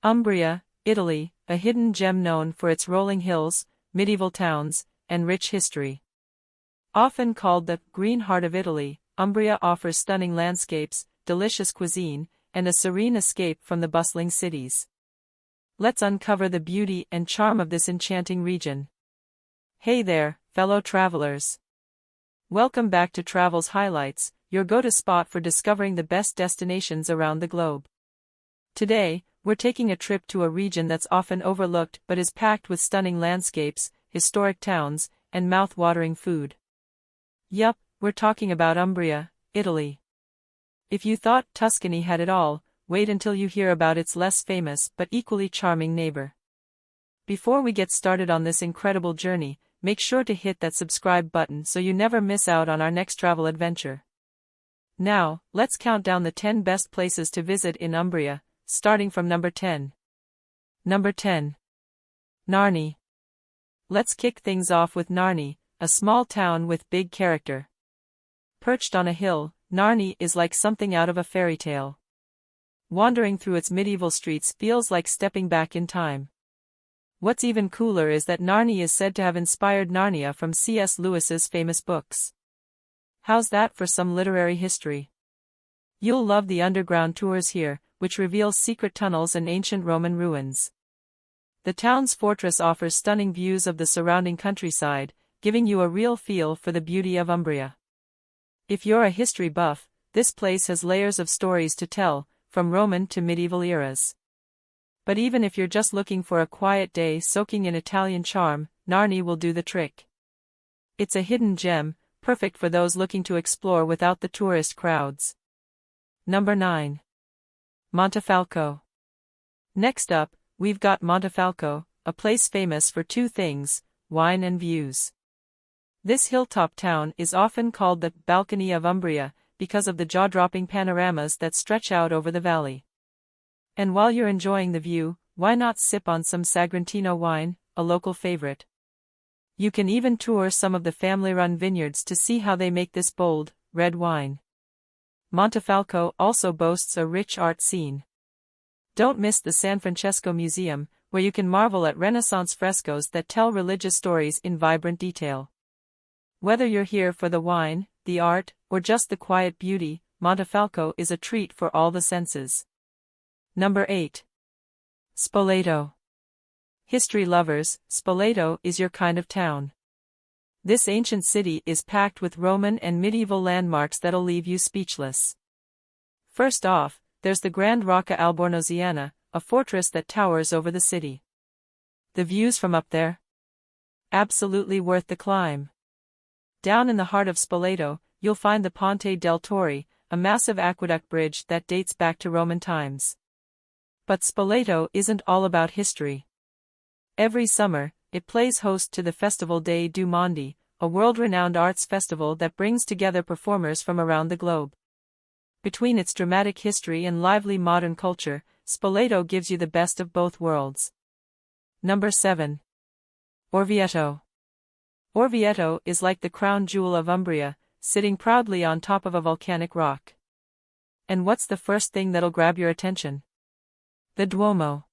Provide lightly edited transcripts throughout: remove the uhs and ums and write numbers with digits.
Umbria, Italy, a hidden gem known for its rolling hills, medieval towns, and rich history. Often called the Green Heart of Italy, Umbria offers stunning landscapes, delicious cuisine, and a serene escape from the bustling cities. Let's uncover the beauty and charm of this enchanting region. Hey there, fellow travelers. Welcome back to Travel's Highlights, your go-to spot for discovering the best destinations around the globe. Today, we're taking a trip to a region that's often overlooked but is packed with stunning landscapes, historic towns, and mouth-watering food. Yup, we're talking about Umbria, Italy. If you thought Tuscany had it all, wait until you hear about its less famous but equally charming neighbor. Before we get started on this incredible journey, make sure to hit that subscribe button so you never miss out on our next travel adventure. Now, let's count down the 10 best places to visit in Umbria, starting from number 10. Number 10. Narni. Let's kick things off with Narni, a small town with big character. Perched on a hill, Narni is like something out of a fairy tale. Wandering through its medieval streets feels like stepping back in time. What's even cooler is that Narni is said to have inspired Narnia from C.S. Lewis's famous books. How's that for some literary history? You'll love the underground tours here, which reveal secret tunnels and ancient Roman ruins. The town's fortress offers stunning views of the surrounding countryside, giving you a real feel for the beauty of Umbria. If you're a history buff, this place has layers of stories to tell, from Roman to medieval eras. But even if you're just looking for a quiet day soaking in Italian charm, Narni will do the trick. It's a hidden gem, perfect for those looking to explore without the tourist crowds. Number 9. Montefalco. Next up, we've got Montefalco, a place famous for two things, wine and views. This hilltop town is often called the Balcony of Umbria because of the jaw-dropping panoramas that stretch out over the valley. And while you're enjoying the view, why not sip on some Sagrantino wine, a local favorite? You can even tour some of the family-run vineyards to see how they make this bold, red wine. Montefalco also boasts a rich art scene. Don't miss the San Francesco Museum, where you can marvel at Renaissance frescoes that tell religious stories in vibrant detail. Whether you're here for the wine, the art, or just the quiet beauty, Montefalco is a treat for all the senses. Number 8. Spoleto. History lovers, Spoleto is your kind of town. This ancient city is packed with Roman and medieval landmarks that'll leave you speechless. First off, there's the Grand Rocca Albornoziana, a fortress that towers over the city. The views from up there? Absolutely worth the climb. Down in the heart of Spoleto, you'll find the Ponte del Torri, a massive aqueduct bridge that dates back to Roman times. But Spoleto isn't all about history. Every summer, it plays host to the Festival dei Due Mondi, a world-renowned arts festival that brings together performers from around the globe. Between its dramatic history and lively modern culture, Spoleto gives you the best of both worlds. Number 7. Orvieto. Orvieto is like the crown jewel of Umbria, sitting proudly on top of a volcanic rock. And what's the first thing that'll grab your attention? The Duomo.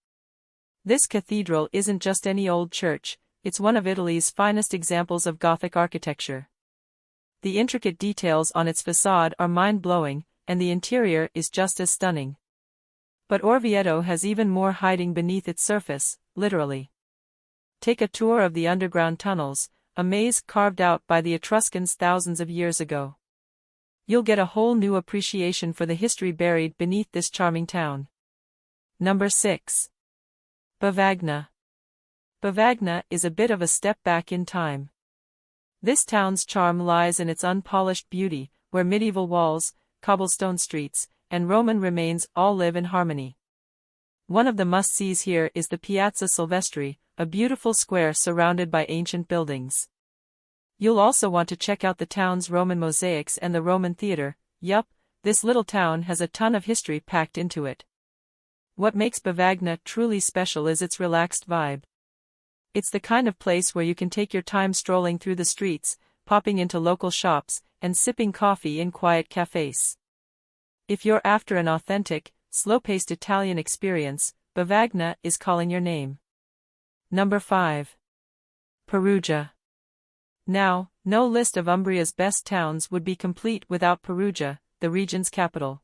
This cathedral isn't just any old church, it's one of Italy's finest examples of Gothic architecture. The intricate details on its facade are mind-blowing, and the interior is just as stunning. But Orvieto has even more hiding beneath its surface, literally. Take a tour of the underground tunnels, a maze carved out by the Etruscans thousands of years ago. You'll get a whole new appreciation for the history buried beneath this charming town. Number 6. Bavagna. Bavagna is a bit of a step back in time. This town's charm lies in its unpolished beauty, where medieval walls, cobblestone streets, and Roman remains all live in harmony. One of the must-sees here is the Piazza Silvestri, a beautiful square surrounded by ancient buildings. You'll also want to check out the town's Roman mosaics and the Roman theater. Yup, this little town has a ton of history packed into it. What makes Bavagna truly special is its relaxed vibe. It's the kind of place where you can take your time strolling through the streets, popping into local shops, and sipping coffee in quiet cafes. If you're after an authentic, slow-paced Italian experience, Bavagna is calling your name. Number 5. Perugia. Now, no list of Umbria's best towns would be complete without Perugia, the region's capital.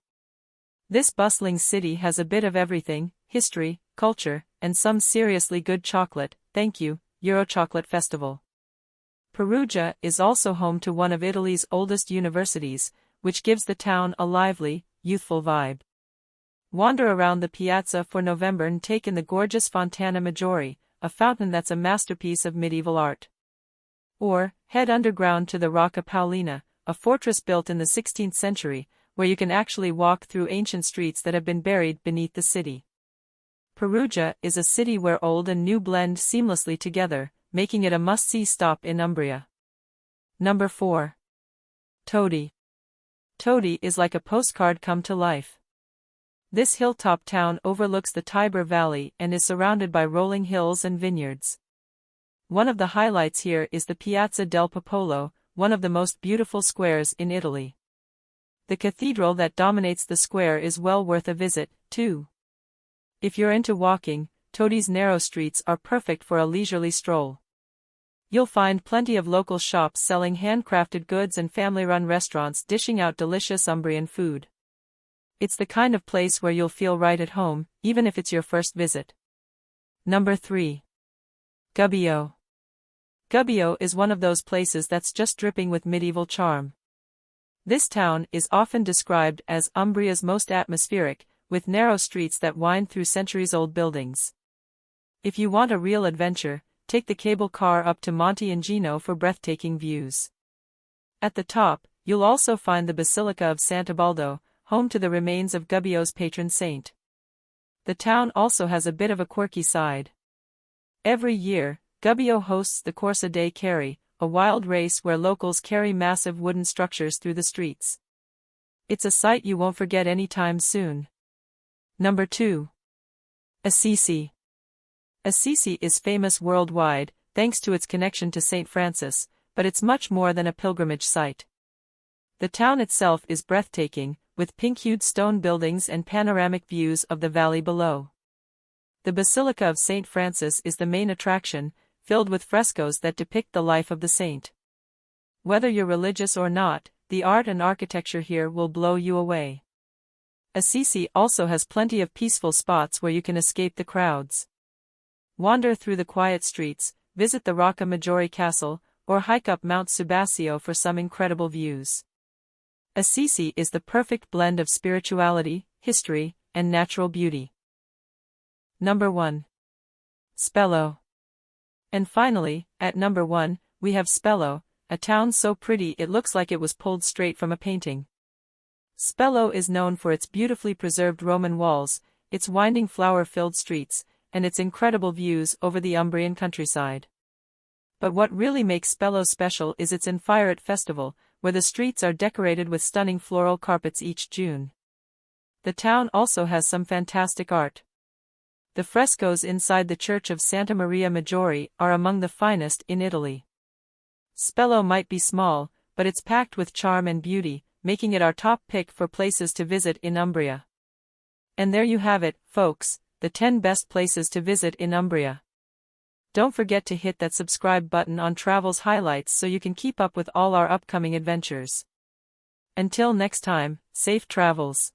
This bustling city has a bit of everything: history, culture, and some seriously good chocolate. Thank you, Eurochocolate Festival. Perugia is also home to one of Italy's oldest universities, which gives the town a lively, youthful vibe. Wander around the piazza for November and take in the gorgeous Fontana Maggiore, a fountain that's a masterpiece of medieval art. Or, head underground to the Rocca Paolina, a fortress built in the 16th century, where you can actually walk through ancient streets that have been buried beneath the city. Perugia is a city where old and new blend seamlessly together, making it a must-see stop in Umbria. Number 4. Todi. Todi is like a postcard come to life. This hilltop town overlooks the Tiber Valley and is surrounded by rolling hills and vineyards. One of the highlights here is the Piazza del Popolo, one of the most beautiful squares in Italy. The cathedral that dominates the square is well worth a visit, too. If you're into walking, Todi's narrow streets are perfect for a leisurely stroll. You'll find plenty of local shops selling handcrafted goods and family-run restaurants dishing out delicious Umbrian food. It's the kind of place where you'll feel right at home, even if it's your first visit. Number 3. Gubbio. Gubbio is one of those places that's just dripping with medieval charm. This town is often described as Umbria's most atmospheric, with narrow streets that wind through centuries-old buildings. If you want a real adventure, take the cable car up to Monte Ingino for breathtaking views. At the top, you'll also find the Basilica of Sant'Ubaldo, home to the remains of Gubbio's patron saint. The town also has a bit of a quirky side. Every year, Gubbio hosts the Corsa dei Carri, a wild race where locals carry massive wooden structures through the streets. It's a sight you won't forget anytime soon. Number 2. Assisi. Assisi is famous worldwide, thanks to its connection to St. Francis, but it's much more than a pilgrimage site. The town itself is breathtaking, with pink-hued stone buildings and panoramic views of the valley below. The Basilica of St. Francis is the main attraction, filled with frescoes that depict the life of the saint. Whether you're religious or not, the art and architecture here will blow you away. Assisi also has plenty of peaceful spots where you can escape the crowds. Wander through the quiet streets, visit the Rocca Maggiore Castle, or hike up Mount Subasio for some incredible views. Assisi is the perfect blend of spirituality, history, and natural beauty. Number 1. Spello. And finally, at number 1, we have Spello, a town so pretty it looks like it was pulled straight from a painting. Spello is known for its beautifully preserved Roman walls, its winding flower-filled streets, and its incredible views over the Umbrian countryside. But what really makes Spello special is its Infiret festival, where the streets are decorated with stunning floral carpets each June. The town also has some fantastic art. The frescoes inside the Church of Santa Maria Maggiore are among the finest in Italy. Spello might be small, but it's packed with charm and beauty, making it our top pick for places to visit in Umbria. And there you have it, folks, the 10 best places to visit in Umbria. Don't forget to hit that subscribe button on Travel's Highlights so you can keep up with all our upcoming adventures. Until next time, safe travels.